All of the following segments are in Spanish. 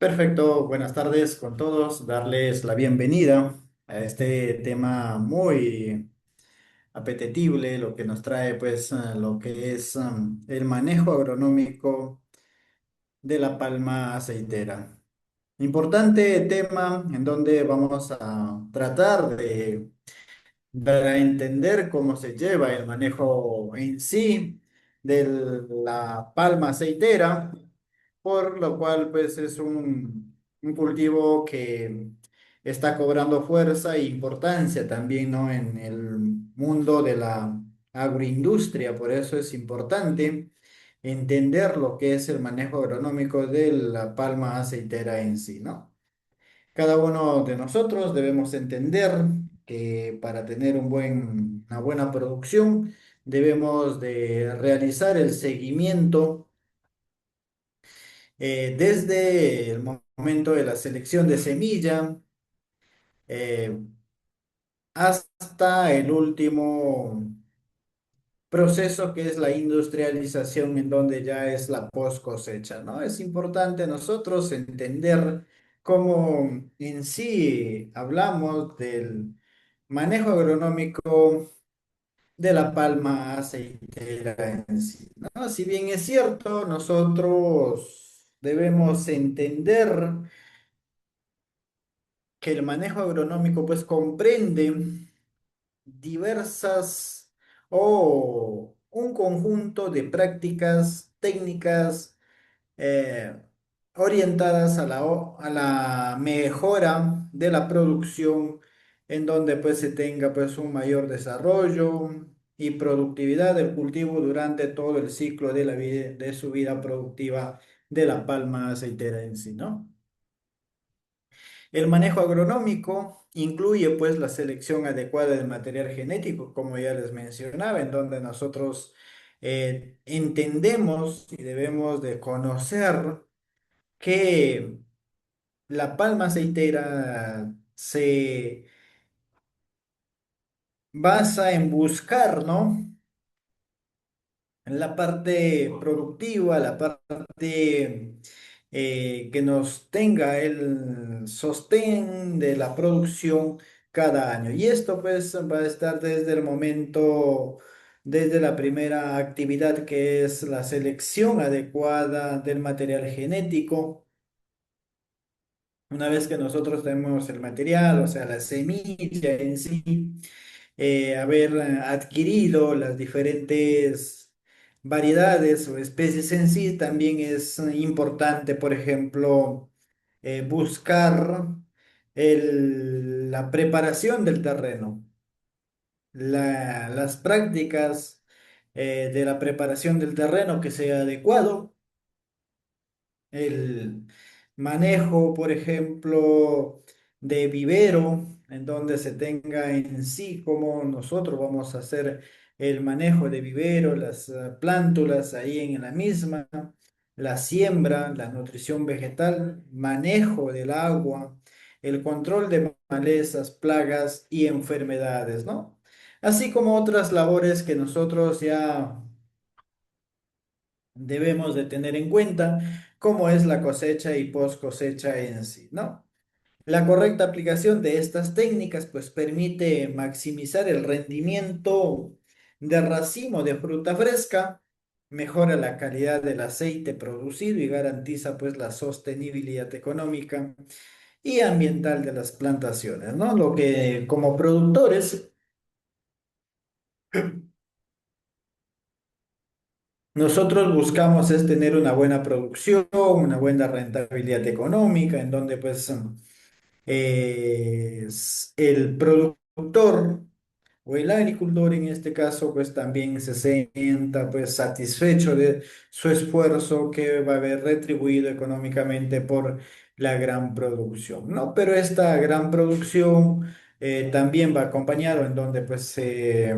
Perfecto, buenas tardes con todos, darles la bienvenida a este tema muy apetecible, lo que nos trae pues lo que es el manejo agronómico de la palma aceitera. Importante tema en donde vamos a tratar de para entender cómo se lleva el manejo en sí de la palma aceitera, por lo cual pues es un cultivo que está cobrando fuerza e importancia también, ¿no? En el mundo de la agroindustria, por eso es importante entender lo que es el manejo agronómico de la palma aceitera en sí, ¿no? Cada uno de nosotros debemos entender que para tener una buena producción debemos de realizar el seguimiento desde el momento de la selección de semilla eh, hasta el último proceso que es la industrialización, en donde ya es la post cosecha, ¿no? Es importante nosotros entender cómo en sí hablamos del manejo agronómico de la palma aceitera en sí, ¿no? Si bien es cierto, nosotros debemos entender que el manejo agronómico pues comprende diversas o un conjunto de prácticas técnicas eh, orientadas a a la mejora de la producción, en donde pues se tenga pues un mayor desarrollo y productividad del cultivo durante todo el ciclo de de su vida productiva de la palma aceitera en sí, ¿no? El manejo agronómico incluye pues la selección adecuada del material genético, como ya les mencionaba, en donde nosotros entendemos y debemos de conocer que la palma aceitera se basa en buscar, ¿no? En la parte productiva, la parte que nos tenga el sostén de la producción cada año. Y esto pues va a estar desde el momento, desde la primera actividad que es la selección adecuada del material genético. Una vez que nosotros tenemos el material, o sea, la semilla en sí, haber adquirido las diferentes variedades o especies en sí, también es importante, por ejemplo, buscar la preparación del terreno, las prácticas de la preparación del terreno que sea adecuado, el manejo, por ejemplo, de vivero, en donde se tenga en sí cómo nosotros vamos a hacer el manejo de vivero, las plántulas ahí en la misma, la siembra, la nutrición vegetal, manejo del agua, el control de malezas, plagas y enfermedades, ¿no? Así como otras labores que nosotros ya debemos de tener en cuenta, como es la cosecha y post cosecha en sí, ¿no? La correcta aplicación de estas técnicas pues permite maximizar el rendimiento de racimo de fruta fresca, mejora la calidad del aceite producido y garantiza pues la sostenibilidad económica y ambiental de las plantaciones, ¿no? Lo que como productores nosotros buscamos es tener una buena producción, una buena rentabilidad económica, en donde pues el productor o el agricultor en este caso pues también se sienta pues satisfecho de su esfuerzo, que va a haber retribuido económicamente por la gran producción, ¿no? Pero esta gran producción también va acompañado en donde pues se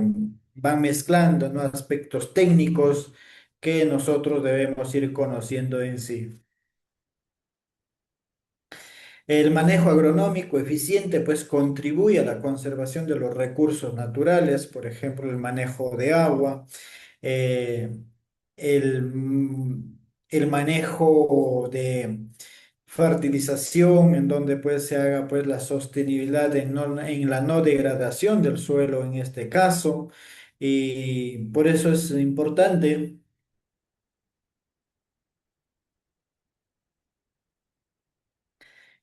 van mezclando, ¿no? Aspectos técnicos que nosotros debemos ir conociendo en sí. El manejo agronómico eficiente pues contribuye a la conservación de los recursos naturales, por ejemplo, el manejo de agua, eh, el, el manejo de fertilización, en donde pues se haga pues la sostenibilidad en la no degradación del suelo en este caso. Y por eso es importante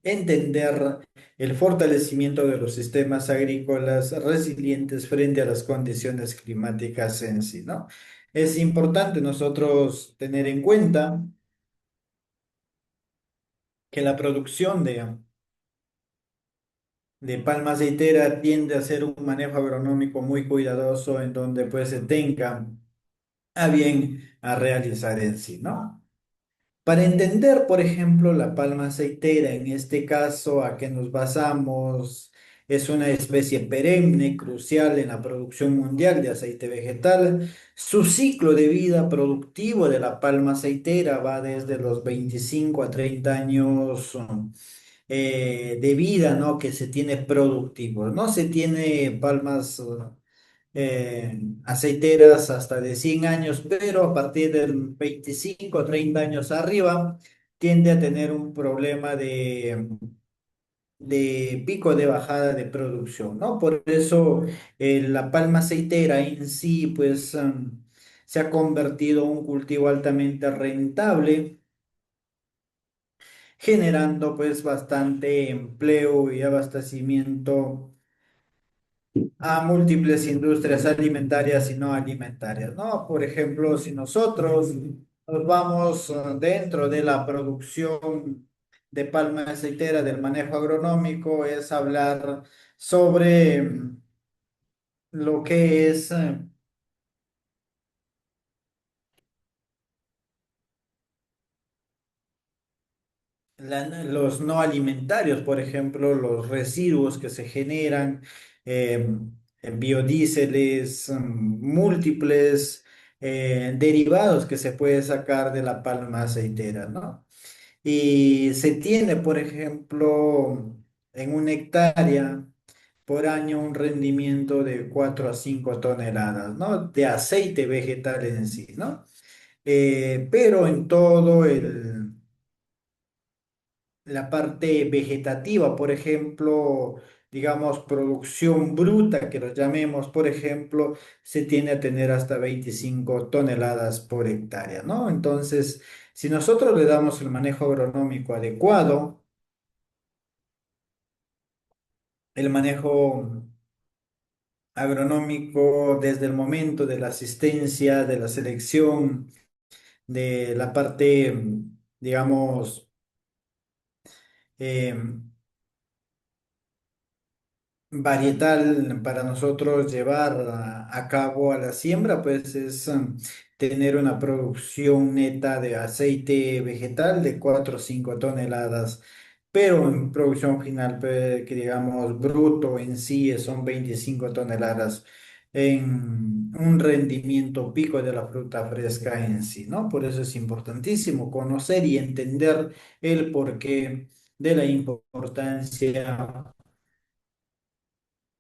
entender el fortalecimiento de los sistemas agrícolas resilientes frente a las condiciones climáticas en sí, ¿no? Es importante nosotros tener en cuenta que la producción de palma aceitera tiende a ser un manejo agronómico muy cuidadoso en donde pues se tenga a bien a realizar en sí, ¿no? Para entender, por ejemplo, la palma aceitera, en este caso, a que nos basamos, es una especie perenne, crucial en la producción mundial de aceite vegetal. Su ciclo de vida productivo de la palma aceitera va desde los 25 a 30 años de vida, ¿no? Que se tiene productivo. No se tiene palmas aceiteras hasta de 100 años, pero a partir del 25 o 30 años arriba tiende a tener un problema de pico de bajada de producción, ¿no? Por eso la palma aceitera en sí, pues, se ha convertido en un cultivo altamente rentable, generando pues bastante empleo y abastecimiento a múltiples industrias alimentarias y no alimentarias, ¿no? Por ejemplo, si nosotros nos vamos dentro de la producción de palma aceitera, del manejo agronómico, es hablar sobre lo que es los no alimentarios, por ejemplo, los residuos que se generan, biodíceles, múltiples derivados que se puede sacar de la palma aceitera, ¿no? Y se tiene, por ejemplo, en una hectárea por año un rendimiento de 4 a 5 toneladas, ¿no? De aceite vegetal en sí, ¿no? Pero en todo la parte vegetativa, por ejemplo, digamos, producción bruta, que lo llamemos, por ejemplo, se tiende a tener hasta 25 toneladas por hectárea, ¿no? Entonces, si nosotros le damos el manejo agronómico adecuado, el manejo agronómico desde el momento de la asistencia, de la selección, de la parte, digamos, em, varietal para nosotros llevar a cabo a la siembra, pues es tener una producción neta de aceite vegetal de 4 o 5 toneladas, pero en producción final, que digamos bruto en sí son 25 toneladas en un rendimiento pico de la fruta fresca en sí, ¿no? Por eso es importantísimo conocer y entender el porqué de la importancia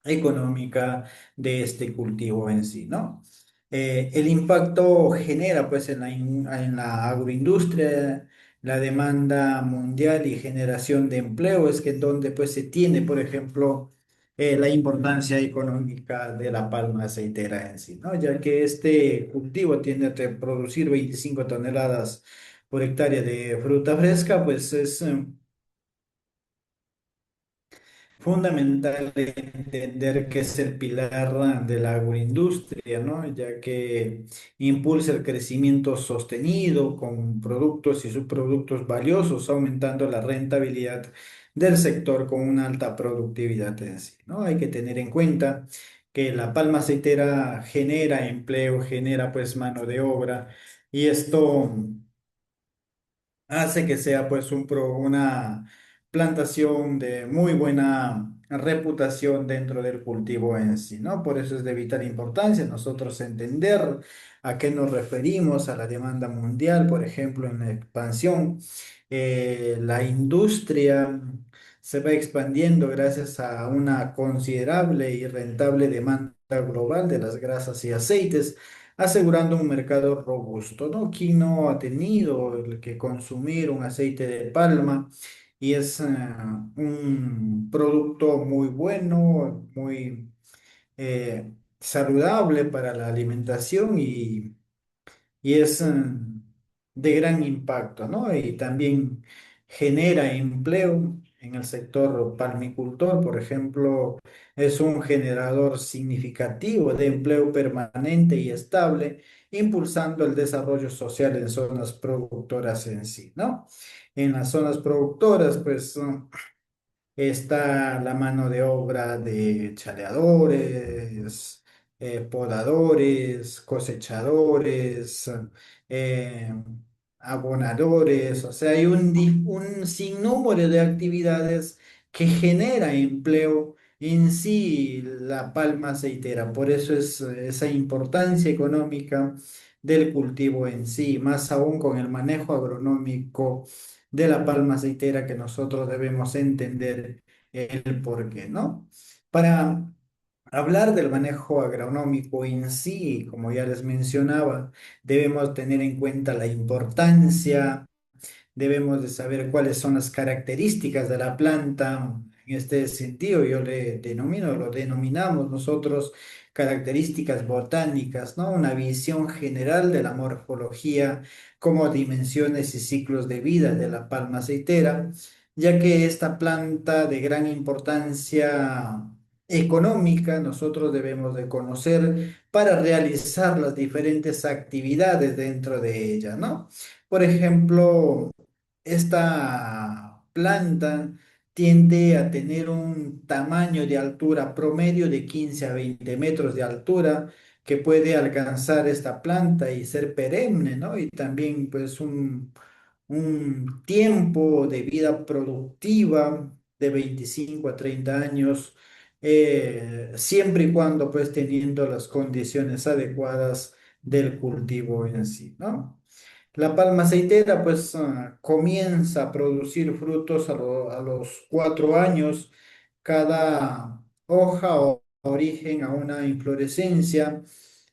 económica de este cultivo en sí, ¿no? El impacto genera pues en la agroindustria la demanda mundial y generación de empleo, es que en donde pues se tiene, por ejemplo, la importancia económica de la palma aceitera en sí, ¿no? Ya que este cultivo tiende a producir 25 toneladas por hectárea de fruta fresca, pues es fundamental entender que es el pilar de la agroindustria, ¿no? Ya que impulsa el crecimiento sostenido con productos y subproductos valiosos, aumentando la rentabilidad del sector con una alta productividad en sí, ¿no? Hay que tener en cuenta que la palma aceitera genera empleo, genera pues mano de obra y esto hace que sea pues una plantación de muy buena reputación dentro del cultivo en sí, ¿no? Por eso es de vital importancia nosotros entender a qué nos referimos a la demanda mundial, por ejemplo, en la expansión. La industria se va expandiendo gracias a una considerable y rentable demanda global de las grasas y aceites, asegurando un mercado robusto, ¿no? ¿Quién no ha tenido el que consumir un aceite de palma? Y es un producto muy bueno, muy saludable para la alimentación y es de gran impacto, ¿no? Y también genera empleo en el sector palmicultor, por ejemplo, es un generador significativo de empleo permanente y estable, impulsando el desarrollo social en zonas productoras en sí, ¿no? En las zonas productoras, pues está la mano de obra de chaleadores, podadores, cosechadores, eh, abonadores, o sea, hay un sinnúmero de actividades que genera empleo en sí la palma aceitera. Por eso es esa importancia económica del cultivo en sí, más aún con el manejo agronómico de la palma aceitera que nosotros debemos entender el porqué, ¿no? Para hablar del manejo agronómico en sí, como ya les mencionaba, debemos tener en cuenta la importancia. Debemos de saber cuáles son las características de la planta. En este sentido, yo le denomino, lo denominamos nosotros características botánicas, ¿no? Una visión general de la morfología como dimensiones y ciclos de vida de la palma aceitera, ya que esta planta de gran importancia económica nosotros debemos de conocer para realizar las diferentes actividades dentro de ella, ¿no? Por ejemplo, esta planta tiende a tener un tamaño de altura promedio de 15 a 20 metros de altura que puede alcanzar esta planta y ser perenne, ¿no? Y también pues un tiempo de vida productiva de 25 a 30 años, siempre y cuando pues teniendo las condiciones adecuadas del cultivo en sí, ¿no? La palma aceitera pues comienza a producir frutos a los 4 años. Cada hoja o origen a una inflorescencia.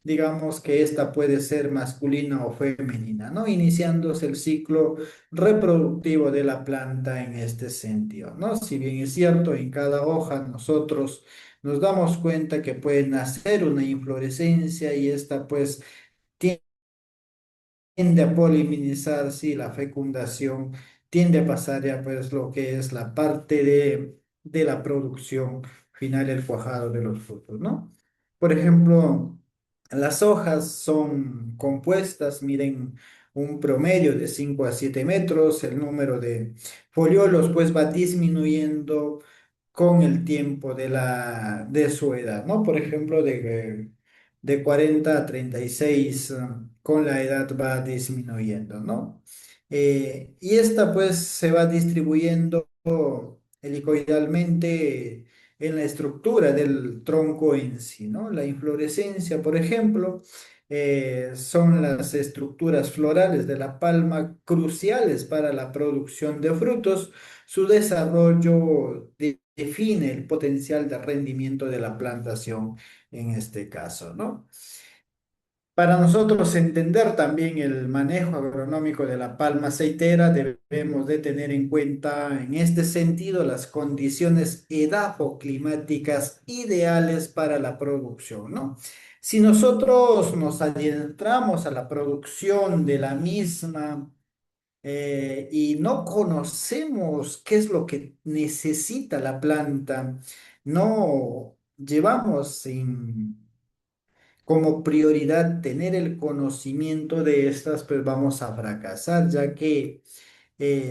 Digamos que esta puede ser masculina o femenina, ¿no? Iniciándose el ciclo reproductivo de la planta en este sentido, ¿no? Si bien es cierto, en cada hoja nosotros nos damos cuenta que puede nacer una inflorescencia y esta pues tiende a polinizar, sí, la fecundación, tiende a pasar ya pues lo que es la parte de la producción final, el cuajado de los frutos, ¿no? Por ejemplo, las hojas son compuestas, miren, un promedio de 5 a 7 metros, el número de foliolos pues va disminuyendo con el tiempo de su edad, ¿no? Por ejemplo, de 40 a 36, con la edad va disminuyendo, ¿no? Y esta pues se va distribuyendo helicoidalmente en la estructura del tronco en sí, ¿no? La inflorescencia, por ejemplo, son las estructuras florales de la palma cruciales para la producción de frutos. Su desarrollo define el potencial de rendimiento de la plantación en este caso, ¿no? Para nosotros entender también el manejo agronómico de la palma aceitera, debemos de tener en cuenta en este sentido las condiciones edafoclimáticas ideales para la producción, ¿no? Si nosotros nos adentramos a la producción de la misma y no conocemos qué es lo que necesita la planta, no llevamos como prioridad tener el conocimiento de estas, pues vamos a fracasar, ya que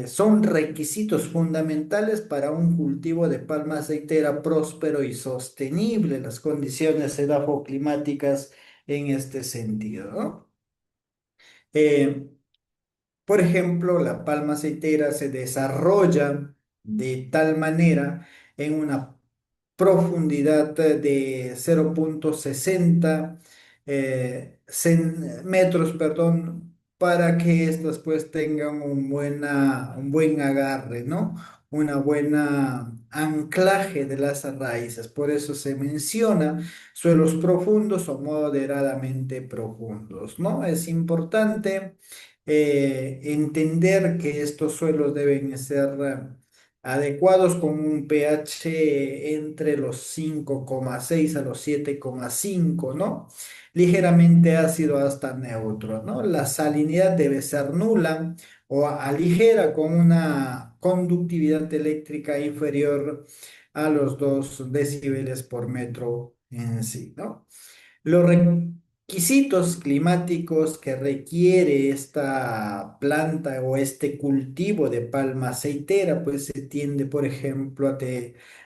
son requisitos fundamentales para un cultivo de palma aceitera próspero y sostenible, las condiciones edafoclimáticas en este sentido, ¿no? Eh, por ejemplo, la palma aceitera se desarrolla de tal manera en una profundidad de 0,60 metros, perdón, para que estas pues tengan un buen agarre, ¿no? una buena anclaje de las raíces. Por eso se menciona suelos profundos o moderadamente profundos, ¿no? Es importante entender que estos suelos deben ser adecuados con un pH entre los 5,6 a los 7,5, ¿no? Ligeramente ácido hasta neutro, ¿no? La salinidad debe ser nula o ligera con una conductividad eléctrica inferior a los 2 decibeles por metro en sí, ¿no? Los requisitos climáticos que requiere esta planta o este cultivo de palma aceitera, pues se tiende, por ejemplo,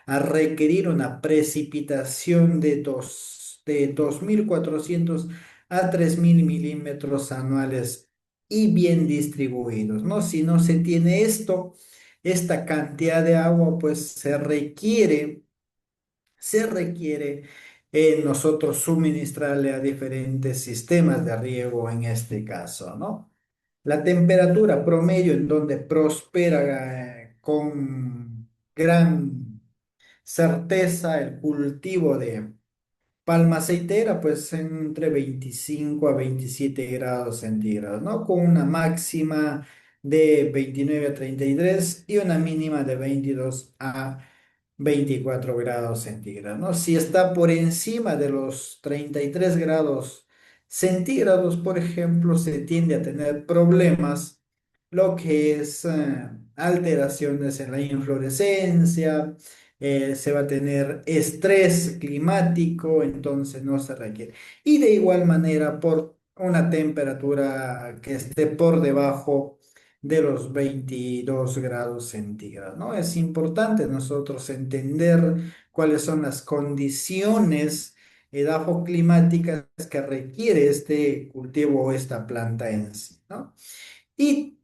a requerir una precipitación de 2.400 a 3.000 milímetros anuales y bien distribuidos, ¿no? Si no se tiene esto, esta cantidad de agua, pues se requiere nosotros suministrarle a diferentes sistemas de riego en este caso, ¿no? La temperatura promedio en donde prospera con gran certeza el cultivo de palma aceitera, pues entre 25 a 27 grados centígrados, ¿no? Con una máxima de 29 a 33 y una mínima de 22 a 24 grados centígrados, ¿no? Si está por encima de los 33 grados centígrados, por ejemplo, se tiende a tener problemas, lo que es alteraciones en la inflorescencia, se va a tener estrés climático, entonces no se requiere. Y de igual manera, por una temperatura que esté por debajo de los 22 grados centígrados, ¿no? Es importante nosotros entender cuáles son las condiciones edafoclimáticas que requiere este cultivo o esta planta en sí, ¿no? Y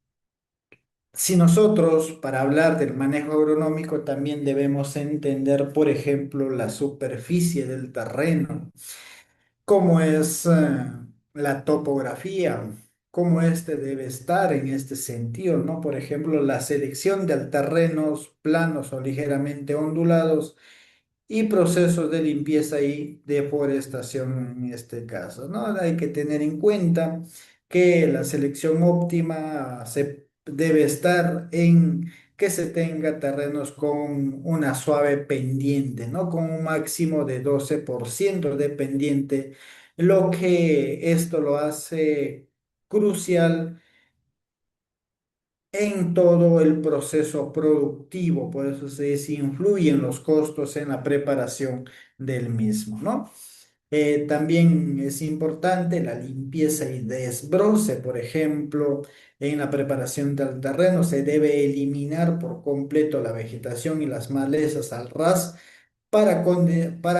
si nosotros, para hablar del manejo agronómico, también debemos entender, por ejemplo, la superficie del terreno, cómo es la topografía, cómo este debe estar en este sentido, ¿no? Por ejemplo, la selección de terrenos planos o ligeramente ondulados y procesos de limpieza y deforestación en este caso, ¿no? Hay que tener en cuenta que la selección óptima se debe estar en que se tenga terrenos con una suave pendiente, ¿no? Con un máximo de 12% de pendiente, lo que esto lo hace crucial en todo el proceso productivo, por eso se influyen los costos en la preparación del mismo, ¿no? También es importante la limpieza y desbroce, por ejemplo, en la preparación del terreno se debe eliminar por completo la vegetación y las malezas al ras para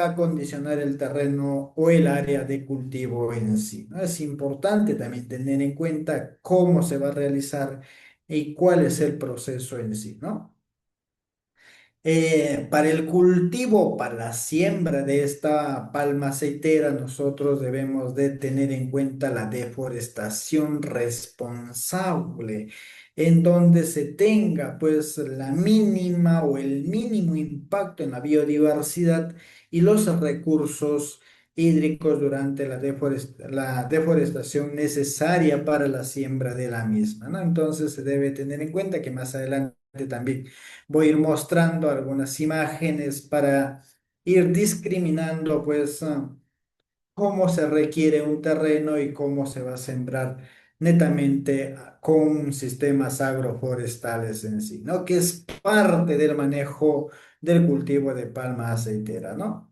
acondicionar el terreno o el área de cultivo en sí, ¿no? Es importante también tener en cuenta cómo se va a realizar y cuál es el proceso en sí, ¿no? Para el cultivo, para la siembra de esta palma aceitera, nosotros debemos de tener en cuenta la deforestación responsable, en donde se tenga pues la mínima o el mínimo impacto en la biodiversidad y los recursos hídricos durante la deforestación necesaria para la siembra de la misma, ¿no? Entonces se debe tener en cuenta que más adelante también voy a ir mostrando algunas imágenes para ir discriminando, pues, cómo se requiere un terreno y cómo se va a sembrar netamente con sistemas agroforestales en sí, ¿no? Que es parte del manejo del cultivo de palma aceitera, ¿no?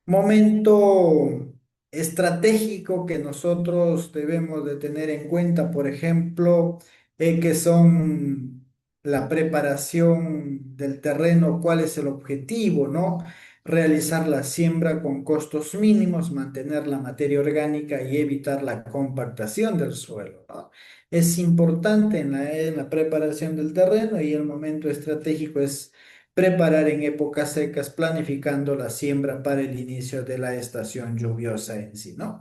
Momento estratégico que nosotros debemos de tener en cuenta, por ejemplo, que son la preparación del terreno, cuál es el objetivo, ¿no? Realizar la siembra con costos mínimos, mantener la materia orgánica y evitar la compactación del suelo, ¿no? Es importante en la preparación del terreno y el momento estratégico es preparar en épocas secas, planificando la siembra para el inicio de la estación lluviosa en sí, ¿no?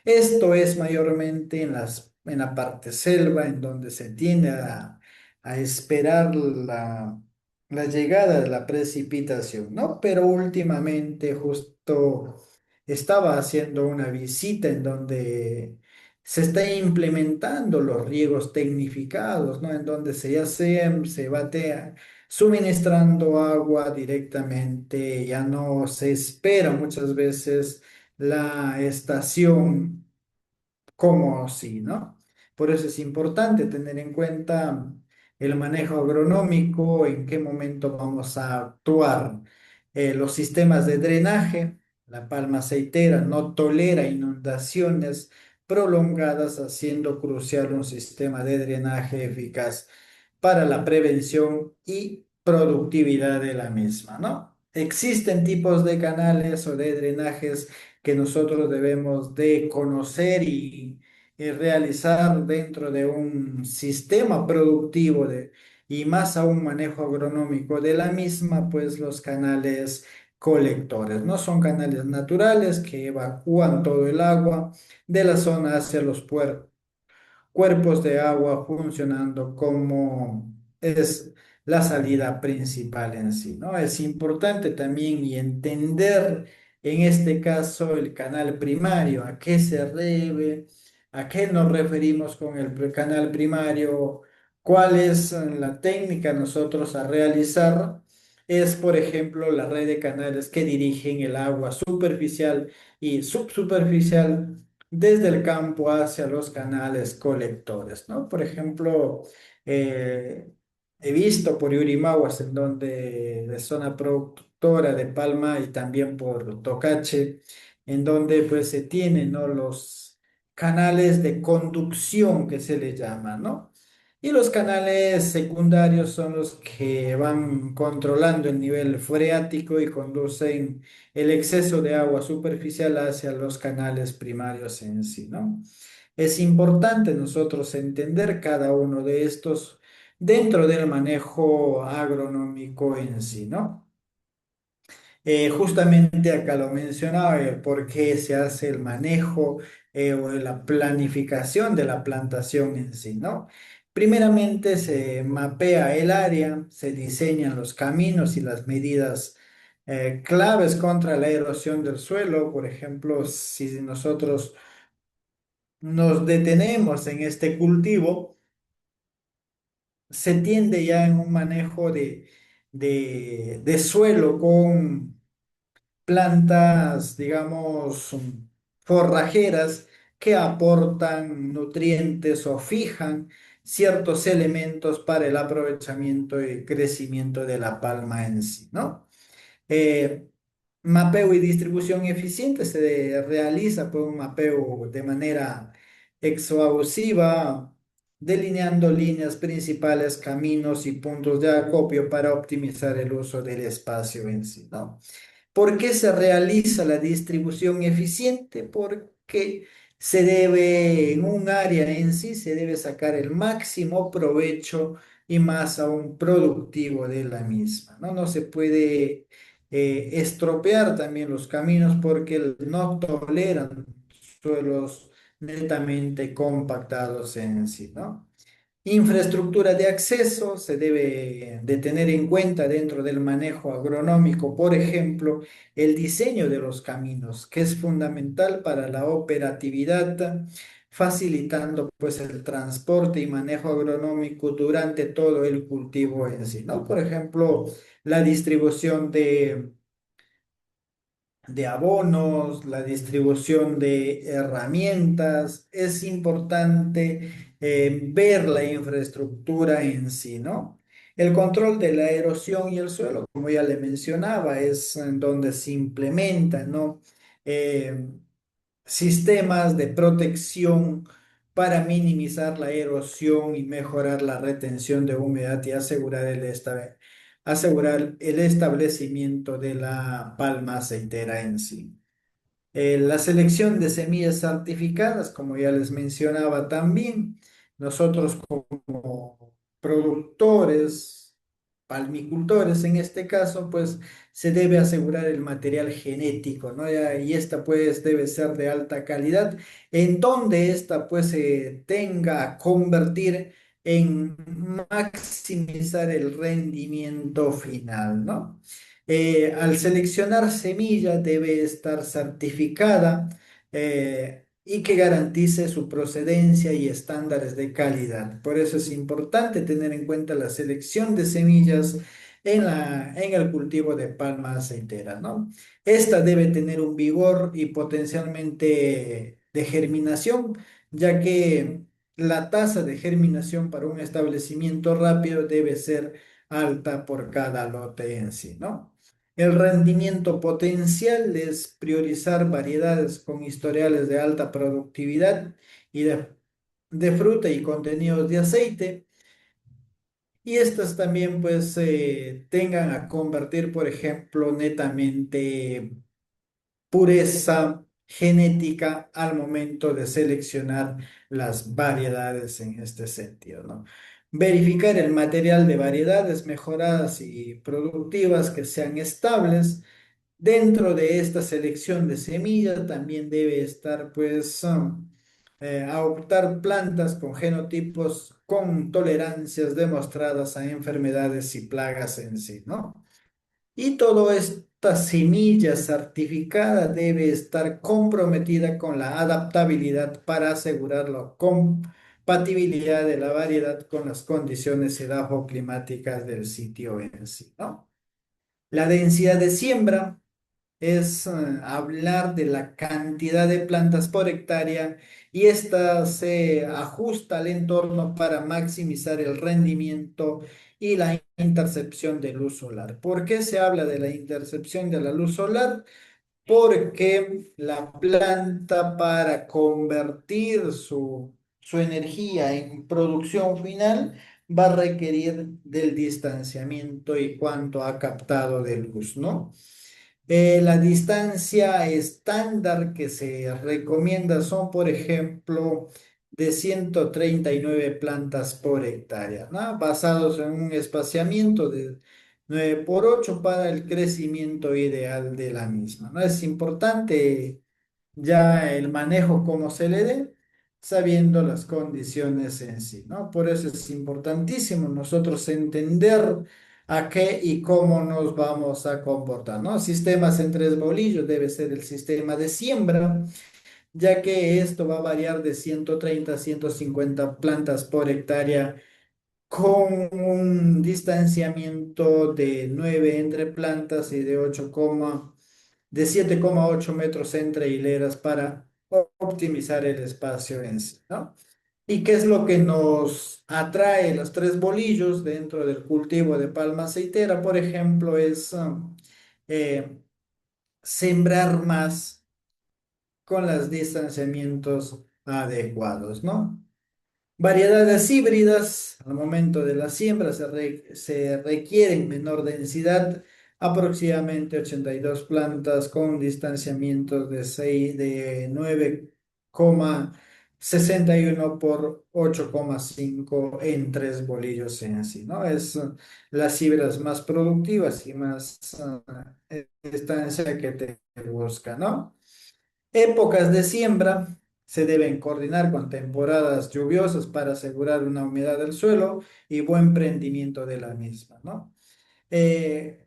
Esto es mayormente en la parte selva, en donde se tiende a esperar la llegada de la precipitación, ¿no? Pero últimamente justo estaba haciendo una visita en donde se está implementando los riegos tecnificados, ¿no? En donde se batea suministrando agua directamente, ya no se espera muchas veces la estación como sí, ¿no? Por eso es importante tener en cuenta el manejo agronómico, en qué momento vamos a actuar. Los sistemas de drenaje, la palma aceitera no tolera inundaciones prolongadas, haciendo crucial un sistema de drenaje eficaz para la prevención y productividad de la misma, ¿no? Existen tipos de canales o de drenajes que nosotros debemos de conocer y realizar dentro de un sistema productivo y más aún manejo agronómico de la misma, pues los canales colectores, ¿no? Son canales naturales que evacúan todo el agua de la zona hacia los puertos cuerpos de agua funcionando como es la salida principal en sí, ¿no? Es importante también y entender en este caso el canal primario, a qué se debe, a qué nos referimos con el canal primario, cuál es la técnica nosotros a realizar. Es, por ejemplo, la red de canales que dirigen el agua superficial y subsuperficial desde el campo hacia los canales colectores, ¿no? Por ejemplo, eh, he visto por Yurimaguas, en donde de zona productora de palma y también por Tocache, en donde pues se tienen, ¿no? Los canales de conducción que se le llama, ¿no? Y los canales secundarios son los que van controlando el nivel freático y conducen el exceso de agua superficial hacia los canales primarios en sí, ¿no? Es importante nosotros entender cada uno de estos dentro del manejo agronómico en sí, ¿no? Justamente acá lo mencionaba, por qué se hace el manejo o la planificación de la plantación en sí, ¿no? Primeramente se mapea el área, se diseñan los caminos y las medidas claves contra la erosión del suelo. Por ejemplo, si nosotros nos detenemos en este cultivo, se tiende ya en un manejo de suelo con plantas, digamos, forrajeras que aportan nutrientes o fijan ciertos elementos para el aprovechamiento y crecimiento de la palma en sí, ¿no? Eh, Mapeo y distribución eficiente se realiza por un mapeo de manera exhaustiva, delineando líneas principales, caminos y puntos de acopio para optimizar el uso del espacio en sí, ¿no? ¿Por qué se realiza la distribución eficiente? Porque se debe, en un área en sí, se debe sacar el máximo provecho y más aún productivo de la misma, ¿no? No se puede estropear también los caminos porque no toleran suelos netamente compactados en sí, ¿no? Infraestructura de acceso se debe de tener en cuenta dentro del manejo agronómico, por ejemplo, el diseño de los caminos, que es fundamental para la operatividad, facilitando pues el transporte y manejo agronómico durante todo el cultivo en sí, ¿no? Por ejemplo, la distribución de abonos, la distribución de herramientas. Es importante ver la infraestructura en sí, ¿no? El control de la erosión y el suelo, como ya le mencionaba, es en donde se implementan, ¿no? Eh, Sistemas de protección para minimizar la erosión y mejorar la retención de humedad y asegurar el establecimiento de la palma aceitera en sí. La selección de semillas certificadas, como ya les mencionaba también, nosotros como productores, palmicultores en este caso, pues se debe asegurar el material genético, ¿no? Y esta pues debe ser de alta calidad, en donde esta pues se tenga a convertir en maximizar el rendimiento final, ¿no? Al seleccionar semilla debe estar certificada y que garantice su procedencia y estándares de calidad. Por eso es importante tener en cuenta la selección de semillas en el cultivo de palma aceitera, ¿no? Esta debe tener un vigor y potencialmente de germinación, ya que la tasa de germinación para un establecimiento rápido debe ser alta por cada lote en sí, ¿no? El rendimiento potencial es priorizar variedades con historiales de alta productividad y de fruta y contenidos de aceite. Y estas también pues tengan a convertir, por ejemplo, netamente pureza genética al momento de seleccionar las variedades en este sentido, ¿no? Verificar el material de variedades mejoradas y productivas que sean estables. Dentro de esta selección de semillas también debe estar, pues, a optar plantas con genotipos con tolerancias demostradas a enfermedades y plagas en sí, ¿no? Y toda esta semilla certificada debe estar comprometida con la adaptabilidad para asegurar la compatibilidad de la variedad con las condiciones edafoclimáticas del sitio en sí, ¿no? La densidad de siembra es hablar de la cantidad de plantas por hectárea y esta se ajusta al entorno para maximizar el rendimiento y la intercepción de luz solar. ¿Por qué se habla de la intercepción de la luz solar? Porque la planta para convertir su energía en producción final va a requerir del distanciamiento y cuánto ha captado de luz, ¿no? La distancia estándar que se recomienda son, por ejemplo, de 139 plantas por hectárea, ¿no? Basados en un espaciamiento de 9 por 8 para el crecimiento ideal de la misma, ¿no? Es importante ya el manejo como se le dé, sabiendo las condiciones en sí, ¿no? Por eso es importantísimo nosotros entender a qué y cómo nos vamos a comportar, ¿no? Sistemas en tres bolillos debe ser el sistema de siembra, ya que esto va a variar de 130 a 150 plantas por hectárea con un distanciamiento de 9 entre plantas y de 7,8 metros entre hileras para optimizar el espacio en sí, ¿no? ¿Y qué es lo que nos atrae los tres bolillos dentro del cultivo de palma aceitera? Por ejemplo, es eh, sembrar más con los distanciamientos adecuados, ¿no? Variedades híbridas, al momento de la siembra se requieren menor densidad, aproximadamente 82 plantas con distanciamientos de 9,61 por 8,5 en tres bolillos en sí, ¿no? Es las híbridas más productivas y más estancia que te busca, ¿no? Épocas de siembra se deben coordinar con temporadas lluviosas para asegurar una humedad del suelo y buen prendimiento de la misma, ¿no? Eh,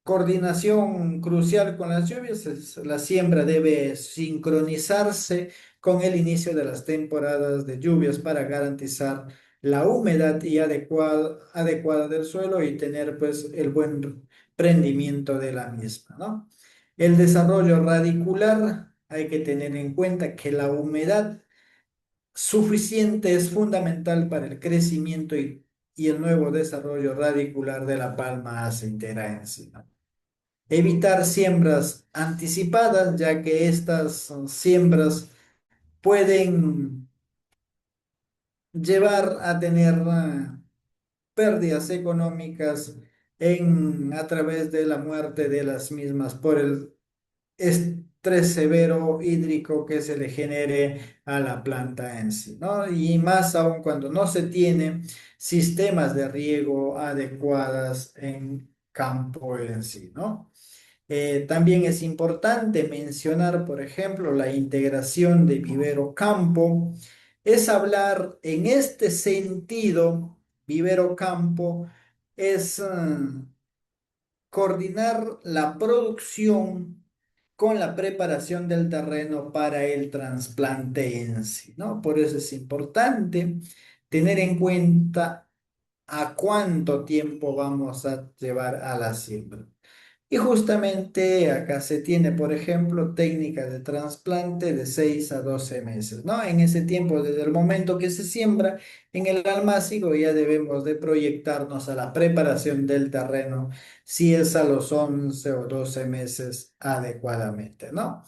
Coordinación crucial con las lluvias, la siembra debe sincronizarse con el inicio de las temporadas de lluvias para garantizar la humedad y adecuada del suelo y tener pues el buen prendimiento de la misma, ¿no? El desarrollo radicular, hay que tener en cuenta que la humedad suficiente es fundamental para el crecimiento y el nuevo desarrollo radicular de la palma aceitera en sí, ¿no? Evitar siembras anticipadas, ya que estas siembras pueden llevar a tener pérdidas económicas a través de la muerte de las mismas por el estrés severo hídrico que se le genere a la planta en sí, ¿no? Y más aún cuando no se tiene sistemas de riego adecuadas en campo en sí, ¿no? También es importante mencionar, por ejemplo, la integración de vivero campo. Es hablar en este sentido, vivero campo, es coordinar la producción con la preparación del terreno para el trasplante en sí, ¿no? Por eso es importante tener en cuenta a cuánto tiempo vamos a llevar a la siembra. Y justamente acá se tiene, por ejemplo, técnicas de trasplante de 6 a 12 meses, ¿no? En ese tiempo, desde el momento que se siembra en el almácigo, ya debemos de proyectarnos a la preparación del terreno, si es a los 11 o 12 meses adecuadamente, ¿no?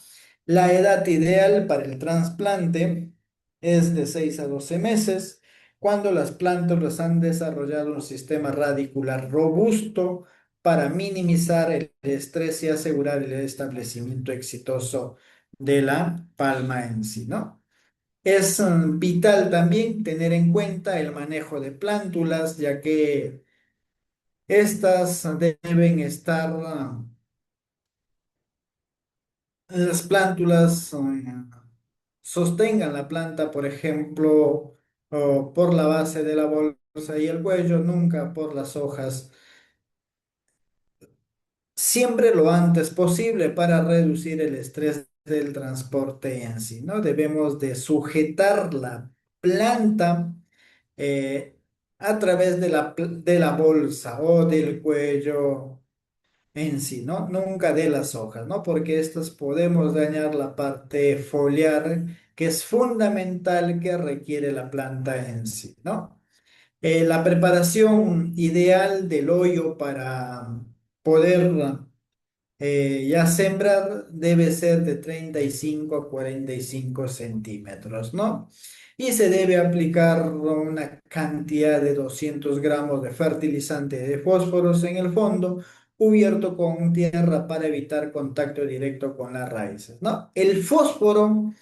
La edad ideal para el trasplante es de 6 a 12 meses, cuando las plántulas han desarrollado un sistema radicular robusto para minimizar el estrés y asegurar el establecimiento exitoso de la palma en sí, ¿no? Es vital también tener en cuenta el manejo de plántulas, ya que estas deben estar, las plántulas sostengan la planta, por ejemplo, por la base de la bolsa y el cuello, nunca por las hojas. Siempre lo antes posible para reducir el estrés del transporte en sí, ¿no? Debemos de sujetar la planta eh, a través de de la bolsa o del cuello en sí, ¿no? Nunca de las hojas, ¿no? Porque estas podemos dañar la parte foliar, que es fundamental que requiere la planta en sí, ¿no? La preparación ideal del hoyo para poder ya sembrar debe ser de 35 a 45 centímetros, ¿no? Y se debe aplicar una cantidad de 200 gramos de fertilizante de fósforos en el fondo, cubierto con tierra para evitar contacto directo con las raíces, ¿no? El fósforo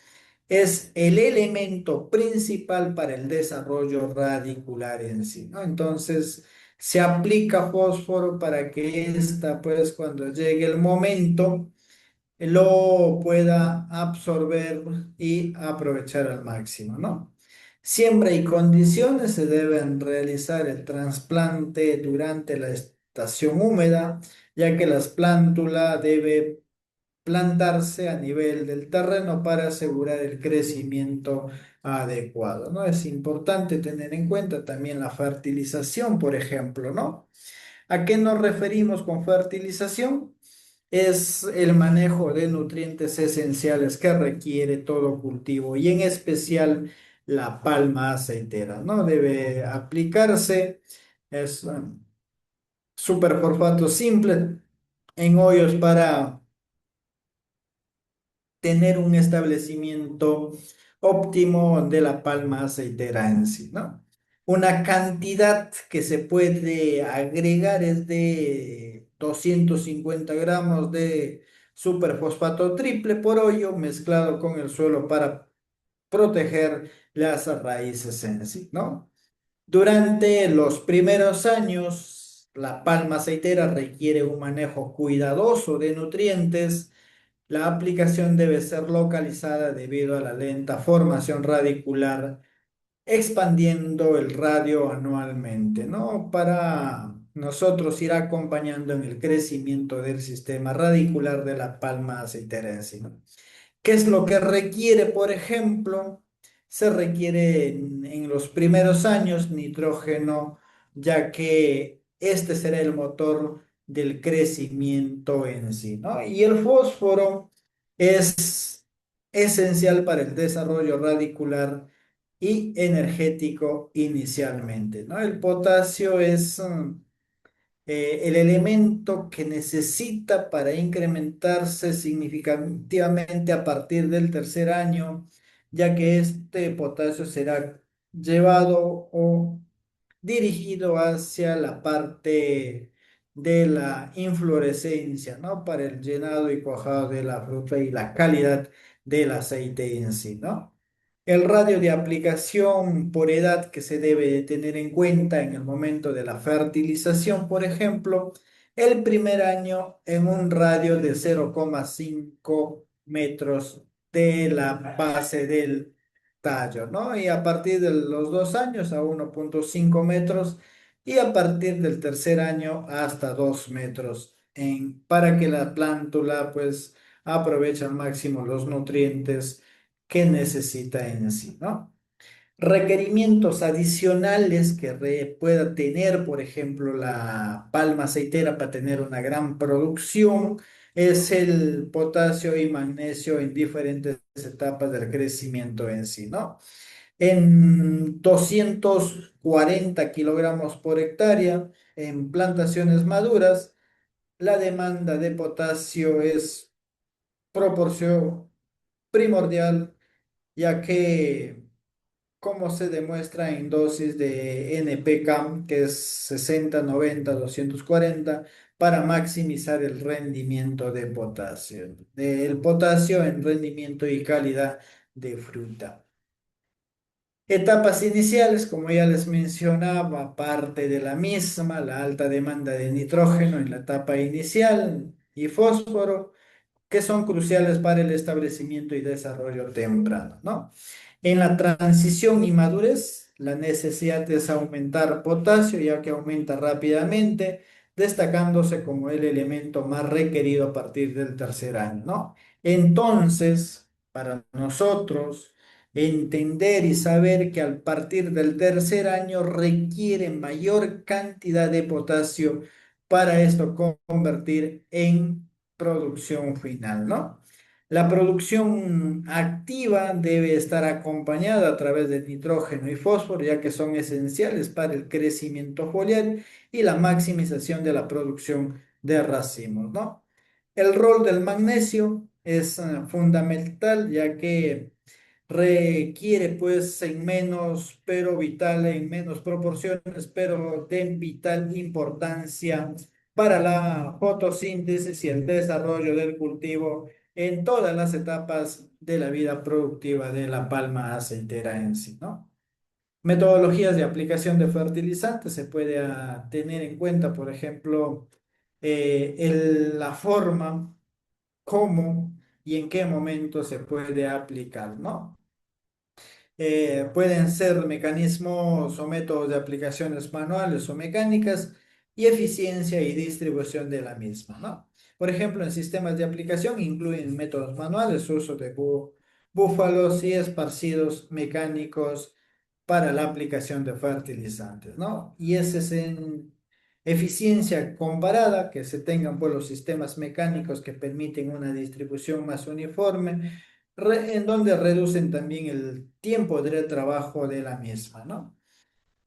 es el elemento principal para el desarrollo radicular en sí, ¿no? Entonces, se aplica fósforo para que ésta, pues, cuando llegue el momento, lo pueda absorber y aprovechar al máximo, ¿no? Siembra y condiciones se deben realizar el trasplante durante la estación húmeda, ya que las plántulas debe plantarse a nivel del terreno para asegurar el crecimiento adecuado, ¿no? Es importante tener en cuenta también la fertilización, por ejemplo, ¿no? ¿A qué nos referimos con fertilización? Es el manejo de nutrientes esenciales que requiere todo cultivo y en especial la palma aceitera, ¿no? Debe aplicarse, es superfosfato simple en hoyos para tener un establecimiento óptimo de la palma aceitera en sí, ¿no? Una cantidad que se puede agregar es de 250 gramos de superfosfato triple por hoyo mezclado con el suelo para proteger las raíces en sí, ¿no? Durante los primeros años, la palma aceitera requiere un manejo cuidadoso de nutrientes. La aplicación debe ser localizada debido a la lenta formación radicular, expandiendo el radio anualmente, ¿no? Para nosotros ir acompañando en el crecimiento del sistema radicular de la palma aceiterense, ¿no? ¿Qué es lo que requiere, por ejemplo? Se requiere en los primeros años nitrógeno, ya que este será el motor del crecimiento en sí, ¿no? Y el fósforo es esencial para el desarrollo radicular y energético inicialmente, ¿no? El potasio es el elemento que necesita para incrementarse significativamente a partir del tercer año, ya que este potasio será llevado o dirigido hacia la parte de la inflorescencia, ¿no? Para el llenado y cuajado de la fruta y la calidad del aceite en sí, ¿no? El radio de aplicación por edad que se debe de tener en cuenta en el momento de la fertilización, por ejemplo, el primer año en un radio de 0,5 metros de la base del tallo, ¿no? Y a partir de los 2 años a 1,5 metros y a partir del tercer año hasta 2 metros para que la plántula pues aproveche al máximo los nutrientes que necesita en sí, ¿no? Requerimientos adicionales que pueda tener, por ejemplo, la palma aceitera para tener una gran producción, es el potasio y magnesio en diferentes etapas del crecimiento en sí, ¿no? En 240 kilogramos por hectárea, en plantaciones maduras, la demanda de potasio es proporción primordial, ya que como se demuestra en dosis de NPK, que es 60, 90, 240, para maximizar el rendimiento de potasio, del potasio en rendimiento y calidad de fruta. Etapas iniciales, como ya les mencionaba, parte de la misma, la alta demanda de nitrógeno en la etapa inicial y fósforo, que son cruciales para el establecimiento y desarrollo temprano, ¿no? En la transición y madurez, la necesidad es aumentar potasio, ya que aumenta rápidamente, destacándose como el elemento más requerido a partir del tercer año, ¿no? Entonces, para nosotros, entender y saber que al partir del tercer año requiere mayor cantidad de potasio para esto convertir en producción final, ¿no? La producción activa debe estar acompañada a través de nitrógeno y fósforo, ya que son esenciales para el crecimiento foliar y la maximización de la producción de racimos, ¿no? El rol del magnesio es fundamental, ya que requiere pues en menos, pero vital, en menos proporciones, pero de vital importancia para la fotosíntesis y el desarrollo del cultivo en todas las etapas de la vida productiva de la palma aceitera en sí, ¿no? Metodologías de aplicación de fertilizantes se puede tener en cuenta, por ejemplo, la forma, cómo y en qué momento se puede aplicar, ¿no? Pueden ser mecanismos o métodos de aplicaciones manuales o mecánicas y eficiencia y distribución de la misma, ¿no? Por ejemplo, en sistemas de aplicación incluyen métodos manuales, uso de búfalos y esparcidos mecánicos para la aplicación de fertilizantes, ¿no? Y ese es en eficiencia comparada, que se tengan pues los sistemas mecánicos que permiten una distribución más uniforme en donde reducen también el tiempo de trabajo de la misma, ¿no?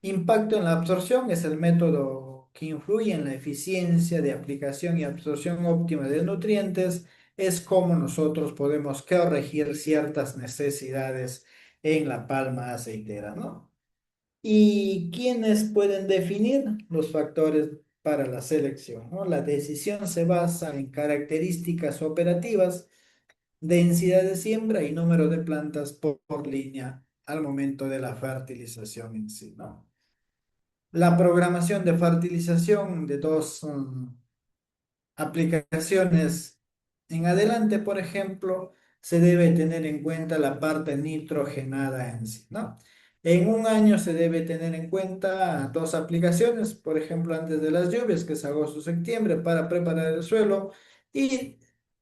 Impacto en la absorción es el método que influye en la eficiencia de aplicación y absorción óptima de nutrientes, es como nosotros podemos corregir ciertas necesidades en la palma aceitera, ¿no? ¿Y quiénes pueden definir los factores para la selección, ¿no? La decisión se basa en características operativas, densidad de siembra y número de plantas por línea al momento de la fertilización en sí, ¿no? La programación de fertilización de dos aplicaciones en adelante, por ejemplo, se debe tener en cuenta la parte nitrogenada en sí, ¿no? En un año se debe tener en cuenta dos aplicaciones, por ejemplo, antes de las lluvias, que es agosto-septiembre, para preparar el suelo, y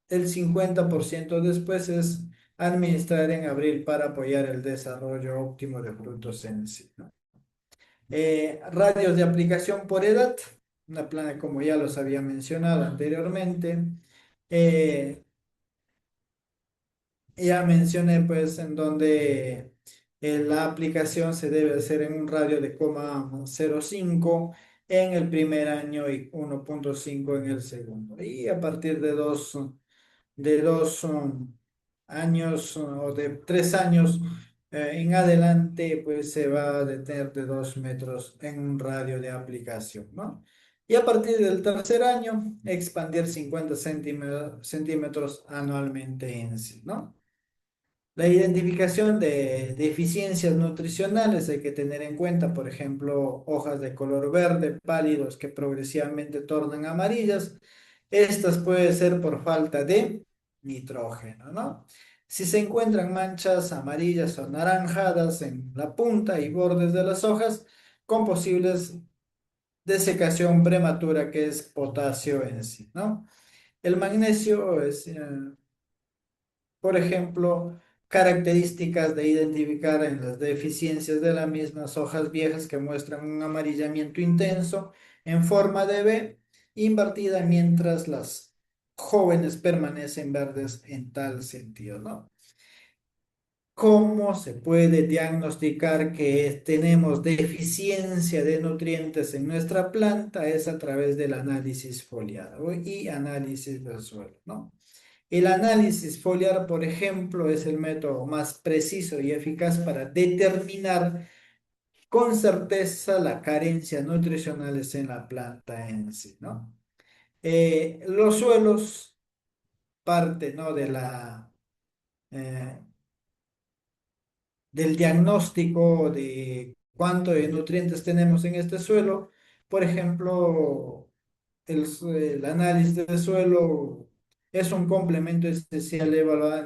el 50% después es administrar en abril para apoyar el desarrollo óptimo de frutos en sí, ¿no? Radios de aplicación por edad, una plana como ya los había mencionado anteriormente. Eh, ya mencioné pues en donde la aplicación se debe hacer en un radio de 0,05 en el primer año y 1,5 en el segundo. Y a partir de dos años o de 3 años en adelante, pues se va a detener de 2 metros en un radio de aplicación, ¿no? Y a partir del tercer año, expandir 50 centímetros anualmente en sí, ¿no? La identificación de deficiencias nutricionales hay que tener en cuenta, por ejemplo, hojas de color verde pálidos que progresivamente tornan amarillas. Estas pueden ser por falta de nitrógeno, ¿no? Si se encuentran manchas amarillas o naranjadas en la punta y bordes de las hojas, con posibles desecación prematura, que es potasio en sí, ¿no? El magnesio es, por ejemplo, características de identificar en las deficiencias de las mismas hojas viejas que muestran un amarillamiento intenso en forma de V invertida mientras las jóvenes permanecen verdes en tal sentido, ¿no? ¿Cómo se puede diagnosticar que tenemos deficiencia de nutrientes en nuestra planta? Es a través del análisis foliar y análisis del suelo, ¿no? El análisis foliar, por ejemplo, es el método más preciso y eficaz para determinar con certeza la carencia nutricionales en la planta en sí, ¿no? Los suelos parte, ¿no? Eh, del diagnóstico de cuánto de nutrientes tenemos en este suelo. Por ejemplo, el análisis del suelo es un complemento esencial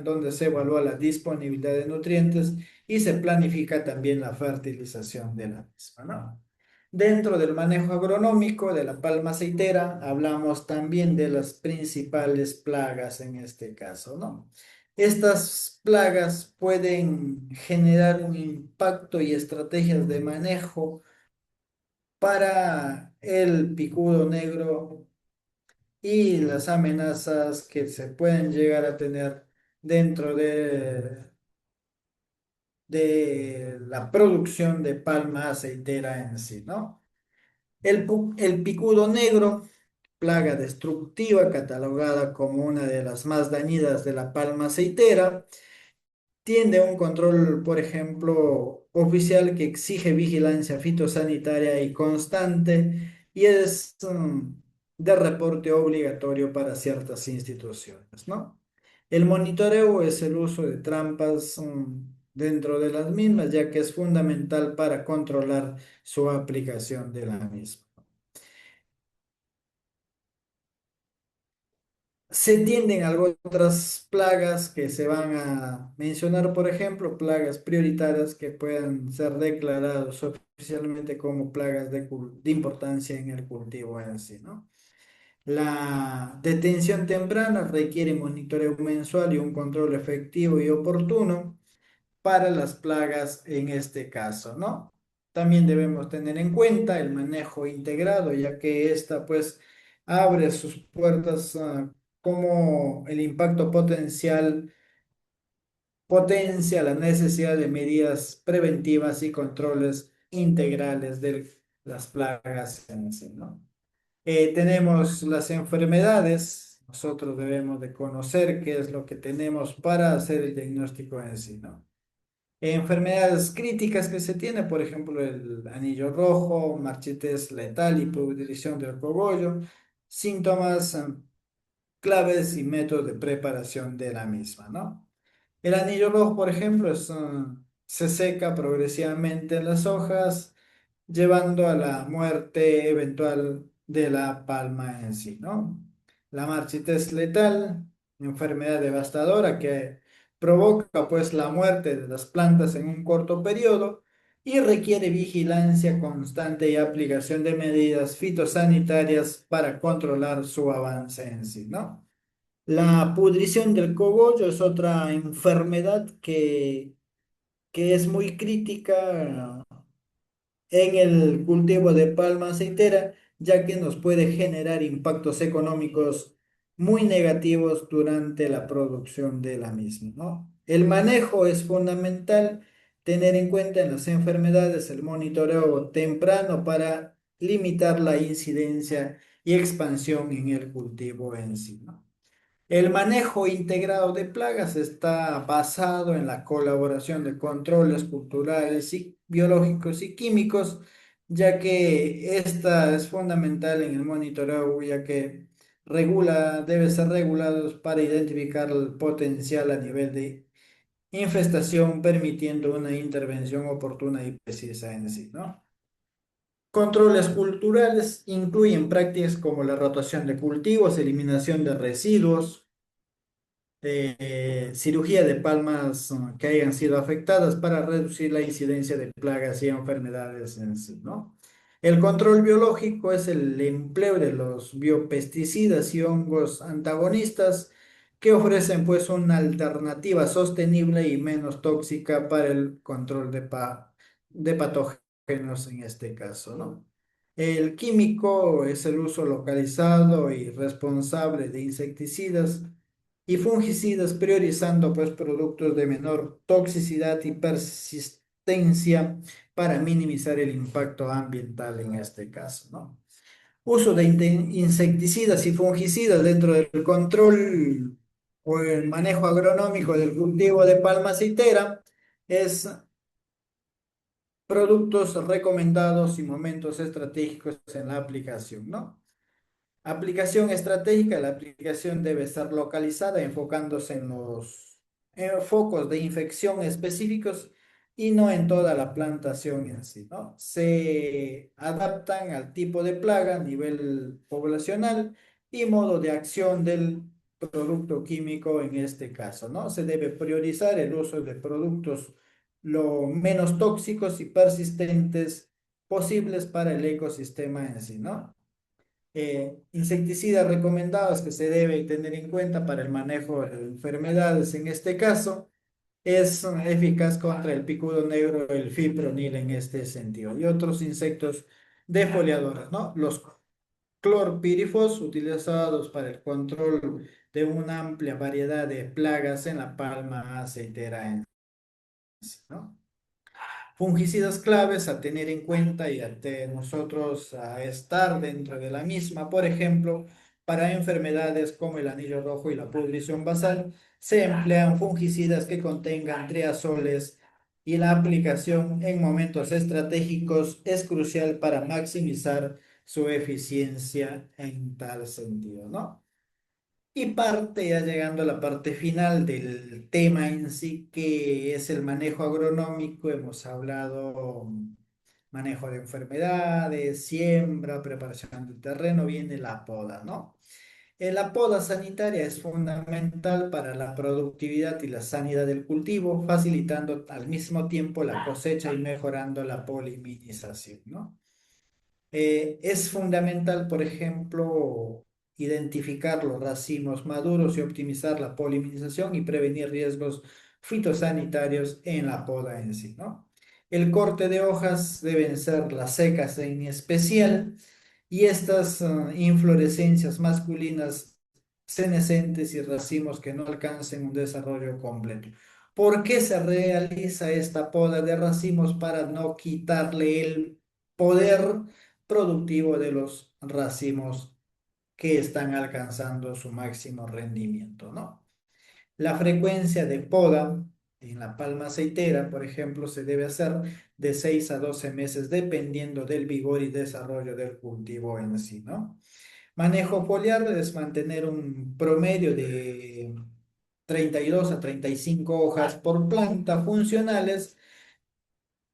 donde se evalúa la disponibilidad de nutrientes y se planifica también la fertilización de la misma, ¿no? Dentro del manejo agronómico de la palma aceitera, hablamos también de las principales plagas en este caso, ¿no? Estas plagas pueden generar un impacto y estrategias de manejo para el picudo negro y las amenazas que se pueden llegar a tener dentro de la producción de palma aceitera en sí, ¿no? El picudo negro, plaga destructiva catalogada como una de las más dañinas de la palma aceitera, tiende a un control, por ejemplo, oficial que exige vigilancia fitosanitaria y constante y es de reporte obligatorio para ciertas instituciones, ¿no? El monitoreo es el uso de trampas dentro de las mismas, ya que es fundamental para controlar su aplicación de la misma. Se tienden algo otras plagas que se van a mencionar, por ejemplo, plagas prioritarias que puedan ser declaradas oficialmente como plagas de importancia en el cultivo en sí, ¿no? La detención temprana requiere monitoreo mensual y un control efectivo y oportuno para las plagas en este caso, ¿no? También debemos tener en cuenta el manejo integrado, ya que esta pues abre sus puertas como el impacto potencial potencia la necesidad de medidas preventivas y controles integrales de las plagas en sí, ¿no? Tenemos las enfermedades, nosotros debemos de conocer qué es lo que tenemos para hacer el diagnóstico en sí, ¿no? Enfermedades críticas que se tiene, por ejemplo, el anillo rojo, marchites letal y pudrición del cogollo, síntomas claves y métodos de preparación de la misma, ¿no? El anillo rojo, por ejemplo, se seca progresivamente en las hojas, llevando a la muerte eventual de la palma en sí, ¿no? La marchites letal, enfermedad devastadora que provoca pues la muerte de las plantas en un corto periodo y requiere vigilancia constante y aplicación de medidas fitosanitarias para controlar su avance en sí, ¿no? La pudrición del cogollo es otra enfermedad que es muy crítica en el cultivo de palma aceitera, ya que nos puede generar impactos económicos muy negativos durante la producción de la misma, ¿no? El manejo es fundamental tener en cuenta en las enfermedades el monitoreo temprano para limitar la incidencia y expansión en el cultivo en sí, ¿no? El manejo integrado de plagas está basado en la colaboración de controles culturales y biológicos y químicos, ya que esta es fundamental en el monitoreo, ya que debe ser regulados para identificar el potencial a nivel de infestación, permitiendo una intervención oportuna y precisa en sí, ¿no? Controles culturales incluyen prácticas como la rotación de cultivos, eliminación de residuos, cirugía de palmas que hayan sido afectadas para reducir la incidencia de plagas y enfermedades en sí, ¿no? El control biológico es el empleo de los biopesticidas y hongos antagonistas que ofrecen pues una alternativa sostenible y menos tóxica para el control de patógenos en este caso, ¿no? El químico es el uso localizado y responsable de insecticidas y fungicidas, priorizando pues productos de menor toxicidad y persistencia para minimizar el impacto ambiental en este caso, ¿no? Uso de insecticidas y fungicidas dentro del control o el manejo agronómico del cultivo de palma aceitera es productos recomendados y momentos estratégicos en la aplicación, ¿no? Aplicación estratégica. La aplicación debe estar localizada, enfocándose en los focos de infección específicos y no en toda la plantación en sí, ¿no? Se adaptan al tipo de plaga, nivel poblacional y modo de acción del producto químico en este caso, ¿no? Se debe priorizar el uso de productos lo menos tóxicos y persistentes posibles para el ecosistema en sí, ¿no? Insecticidas recomendados que se debe tener en cuenta para el manejo de enfermedades. En este caso, es eficaz contra el picudo negro, el fipronil en este sentido, y otros insectos defoliadores, ¿no? Los clorpírifos utilizados para el control de una amplia variedad de plagas en la palma aceitera en sí, ¿no? Fungicidas claves a tener en cuenta y ante nosotros a estar dentro de la misma, por ejemplo, para enfermedades como el anillo rojo y la pudrición basal, se emplean fungicidas que contengan triazoles y la aplicación en momentos estratégicos es crucial para maximizar su eficiencia en tal sentido, ¿no? Y parte, ya llegando a la parte final del tema en sí, que es el manejo agronómico, hemos hablado manejo de enfermedades, siembra, preparación del terreno, viene la poda, ¿no? La poda sanitaria es fundamental para la productividad y la sanidad del cultivo, facilitando al mismo tiempo la cosecha y mejorando la poliminización, ¿no? Es fundamental, por ejemplo, identificar los racimos maduros y optimizar la polinización y prevenir riesgos fitosanitarios en la poda en sí, ¿no? El corte de hojas deben ser las secas en especial y estas inflorescencias masculinas senescentes y racimos que no alcancen un desarrollo completo. ¿Por qué se realiza esta poda de racimos? Para no quitarle el poder productivo de los racimos que están alcanzando su máximo rendimiento, ¿no? La frecuencia de poda en la palma aceitera, por ejemplo, se debe hacer de 6 a 12 meses dependiendo del vigor y desarrollo del cultivo en sí, ¿no? Manejo foliar es mantener un promedio de 32 a 35 hojas por planta funcionales,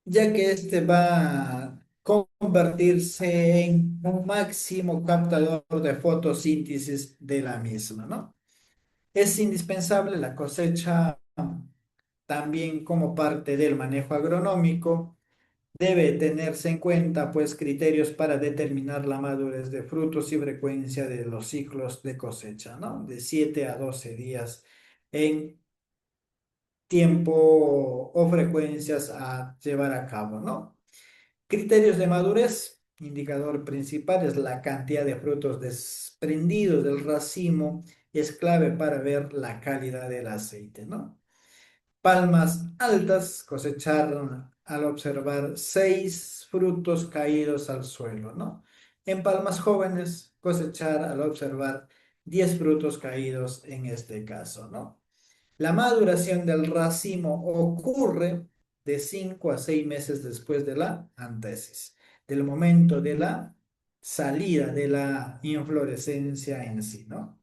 ya que este va a convertirse en un máximo captador de fotosíntesis de la misma, ¿no? Es indispensable la cosecha también como parte del manejo agronómico. Debe tenerse en cuenta, pues, criterios para determinar la madurez de frutos y frecuencia de los ciclos de cosecha, ¿no? De 7 a 12 días en tiempo o frecuencias a llevar a cabo, ¿no? Criterios de madurez. Indicador principal es la cantidad de frutos desprendidos del racimo. Es clave para ver la calidad del aceite, ¿no? Palmas altas, cosechar al observar 6 frutos caídos al suelo, ¿no? En palmas jóvenes, cosechar al observar 10 frutos caídos en este caso, ¿no? La maduración del racimo ocurre de 5 a 6 meses después de la antesis, del momento de la salida de la inflorescencia en sí, ¿no?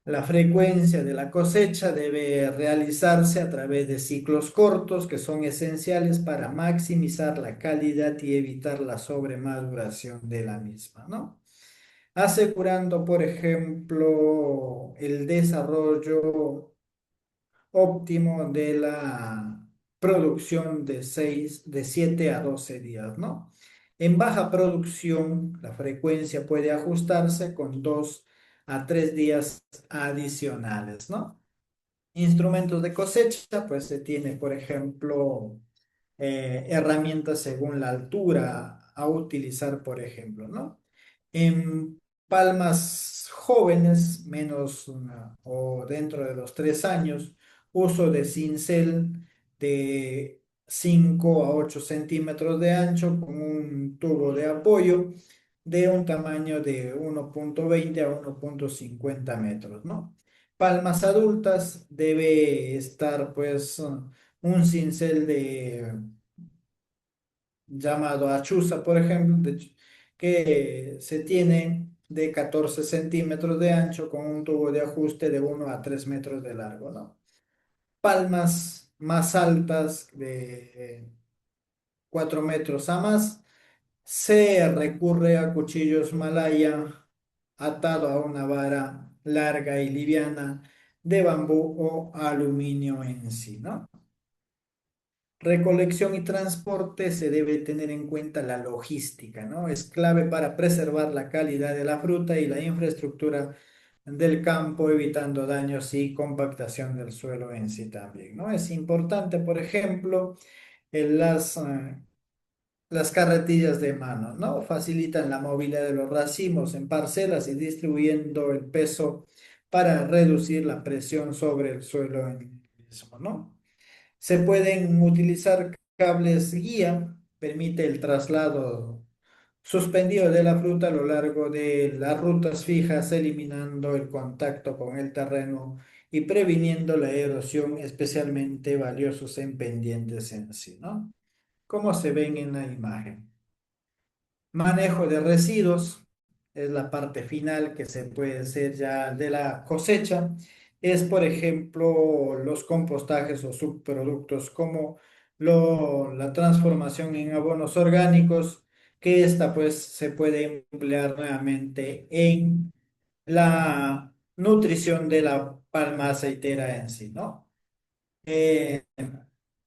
La frecuencia de la cosecha debe realizarse a través de ciclos cortos que son esenciales para maximizar la calidad y evitar la sobremaduración de la misma, ¿no? asegurando, por ejemplo, el desarrollo óptimo de la producción de 7 a 12 días, ¿no? En baja producción, la frecuencia puede ajustarse con 2 a 3 días adicionales, ¿no? Instrumentos de cosecha, pues se tiene, por ejemplo, herramientas según la altura a utilizar, por ejemplo, ¿no? En palmas jóvenes, menos o dentro de los 3 años, uso de cincel de 5 a 8 centímetros de ancho con un tubo de apoyo de un tamaño de 1,20 a 1,50 metros, ¿no? Palmas adultas debe estar pues un cincel de llamado achuza, por ejemplo, que se tiene de 14 centímetros de ancho con un tubo de ajuste de 1 a 3 metros de largo, ¿no? Palmas más altas de 4 metros a más, se recurre a cuchillos malaya atado a una vara larga y liviana de bambú o aluminio en sí, ¿no? Recolección y transporte se debe tener en cuenta la logística, ¿no? Es clave para preservar la calidad de la fruta y la infraestructura del campo, evitando daños y compactación del suelo en sí también, ¿no? Es importante, por ejemplo, en las carretillas de mano, ¿no? Facilitan la movilidad de los racimos en parcelas y distribuyendo el peso para reducir la presión sobre el suelo en el mismo, ¿no? Se pueden utilizar cables guía, permite el traslado suspendido de la fruta a lo largo de las rutas fijas, eliminando el contacto con el terreno y previniendo la erosión, especialmente valiosos en pendientes en sí, ¿no? Como se ven en la imagen. Manejo de residuos es la parte final que se puede hacer ya de la cosecha. Es, por ejemplo, los compostajes o subproductos como la transformación en abonos orgánicos, que esta pues se puede emplear nuevamente en la nutrición de la palma aceitera en sí, ¿no? Eh,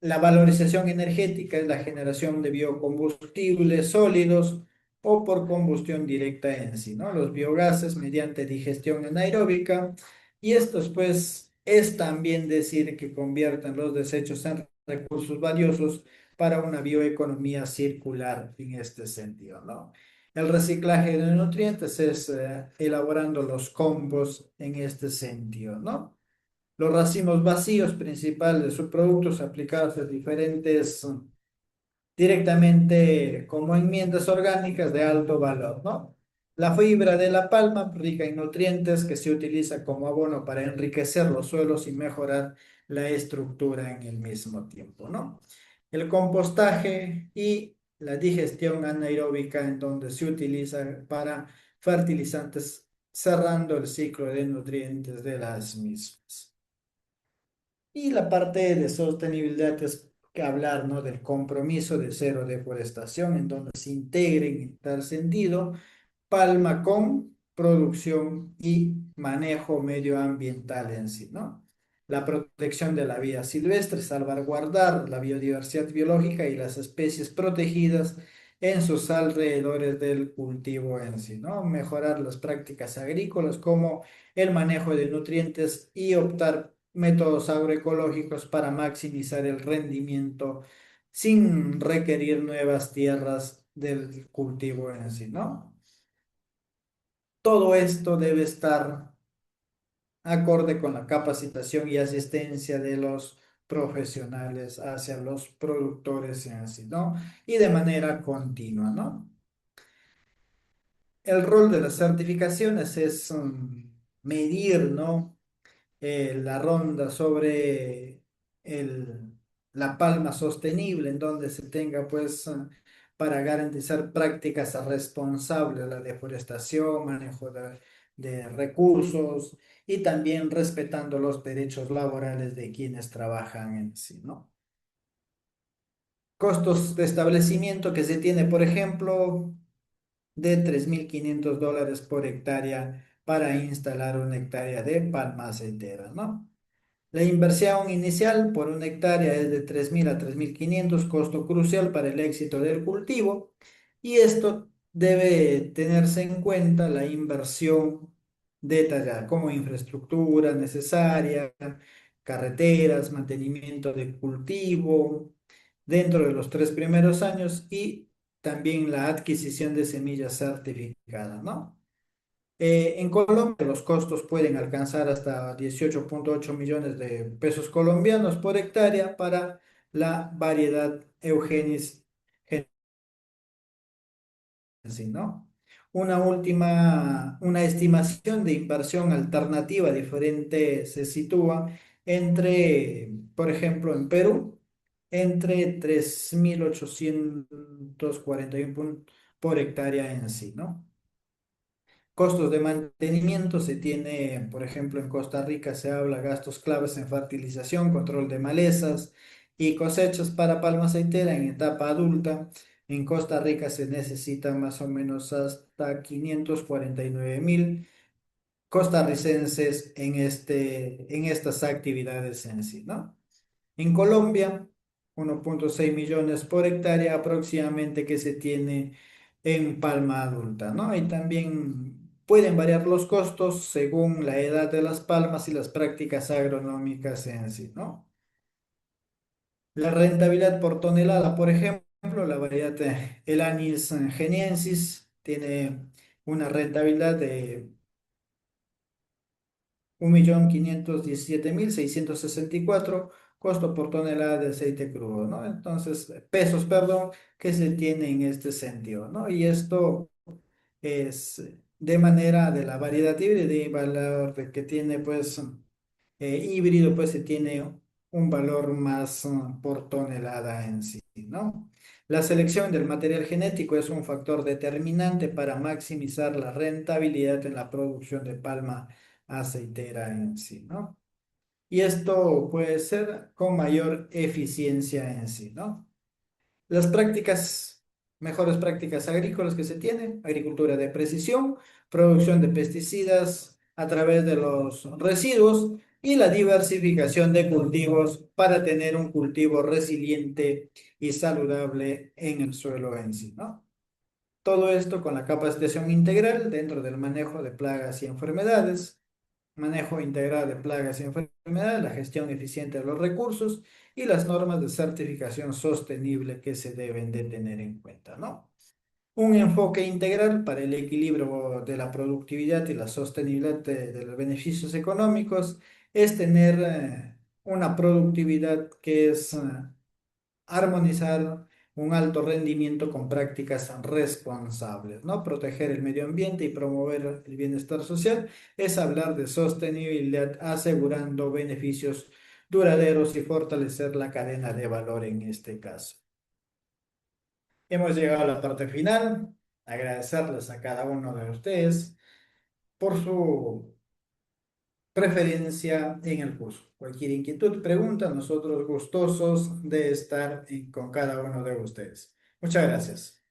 la valorización energética es la generación de biocombustibles sólidos o por combustión directa en sí, ¿no? Los biogases mediante digestión anaeróbica y estos pues es también decir que convierten los desechos en recursos valiosos para una bioeconomía circular en este sentido, ¿no? El reciclaje de nutrientes es elaborando los compost en este sentido, ¿no? Los racimos vacíos principales de subproductos aplicados a diferentes directamente como enmiendas orgánicas de alto valor, ¿no? La fibra de la palma, rica en nutrientes, que se utiliza como abono para enriquecer los suelos y mejorar la estructura en el mismo tiempo, ¿no? El compostaje y la digestión anaeróbica, en donde se utiliza para fertilizantes, cerrando el ciclo de nutrientes de las mismas. Y la parte de sostenibilidad es que hablar, ¿no? Del compromiso de cero deforestación, en donde se integren en tal sentido palma con producción y manejo medioambiental en sí, ¿no? La protección de la vida silvestre, salvaguardar la biodiversidad biológica y las especies protegidas en sus alrededores del cultivo en sí, ¿no? Mejorar las prácticas agrícolas como el manejo de nutrientes y optar métodos agroecológicos para maximizar el rendimiento sin requerir nuevas tierras del cultivo en sí, ¿no? Todo esto debe estar acorde con la capacitación y asistencia de los profesionales hacia los productores en sí, ¿no? Y de manera continua, ¿no? El rol de las certificaciones es medir, ¿no? La ronda sobre el, la palma sostenible, en donde se tenga, pues, para garantizar prácticas responsables, la deforestación, manejo de recursos y también respetando los derechos laborales de quienes trabajan en sí, ¿no? Costos de establecimiento que se tiene, por ejemplo. de $3.500 por hectárea para instalar una hectárea de palma aceitera, ¿no? La inversión inicial por una hectárea es de 3.000 a 3.500, costo crucial para el éxito del cultivo. Y esto debe tenerse en cuenta la inversión detallada, como infraestructura necesaria, carreteras, mantenimiento de cultivo dentro de los 3 primeros años y también la adquisición de semillas certificadas, ¿no? En Colombia los costos pueden alcanzar hasta 18,8 millones de pesos colombianos por hectárea para la variedad Eugenis genesi, ¿no? Una estimación de inversión alternativa diferente se sitúa entre, por ejemplo, en Perú, entre 3.841 por hectárea en sí, ¿no? Costos de mantenimiento se tiene, por ejemplo, en Costa Rica se habla gastos claves en fertilización, control de malezas y cosechas para palma aceitera en etapa adulta. En Costa Rica se necesita más o menos hasta 549.000 costarricenses en estas actividades en sí, ¿no? En Colombia, 1,6 millones por hectárea aproximadamente que se tiene en palma adulta, ¿no? Y también pueden variar los costos según la edad de las palmas y las prácticas agronómicas en sí, ¿no? La rentabilidad por tonelada, por ejemplo, la variedad el Anis geniensis tiene una rentabilidad de 1.517.664 costo por tonelada de aceite crudo, ¿no? Entonces, pesos, perdón, que se tiene en este sentido, ¿no? Y esto es de manera de la variedad híbrida y valor de que tiene, pues, híbrido, pues se tiene un valor más por tonelada en sí, ¿no? La selección del material genético es un factor determinante para maximizar la rentabilidad en la producción de palma aceitera en sí, ¿no? Y esto puede ser con mayor eficiencia en sí, ¿no? Las mejores prácticas agrícolas que se tienen, agricultura de precisión, producción de pesticidas a través de los residuos y la diversificación de cultivos para tener un cultivo resiliente y saludable en el suelo en sí, ¿no? Todo esto con la capacitación integral dentro del manejo de plagas y enfermedades, manejo integral de plagas y enfermedades, la gestión eficiente de los recursos y las normas de certificación sostenible que se deben de tener en cuenta, ¿no? Un enfoque integral para el equilibrio de la productividad y la sostenibilidad de los beneficios económicos es tener una productividad que es armonizar un alto rendimiento con prácticas responsables, ¿no? Proteger el medio ambiente y promover el bienestar social es hablar de sostenibilidad, asegurando beneficios duraderos y fortalecer la cadena de valor en este caso. Hemos llegado a la parte final. Agradecerles a cada uno de ustedes por su preferencia en el curso. Cualquier inquietud, pregunta, nosotros gustosos de estar con cada uno de ustedes. Muchas gracias.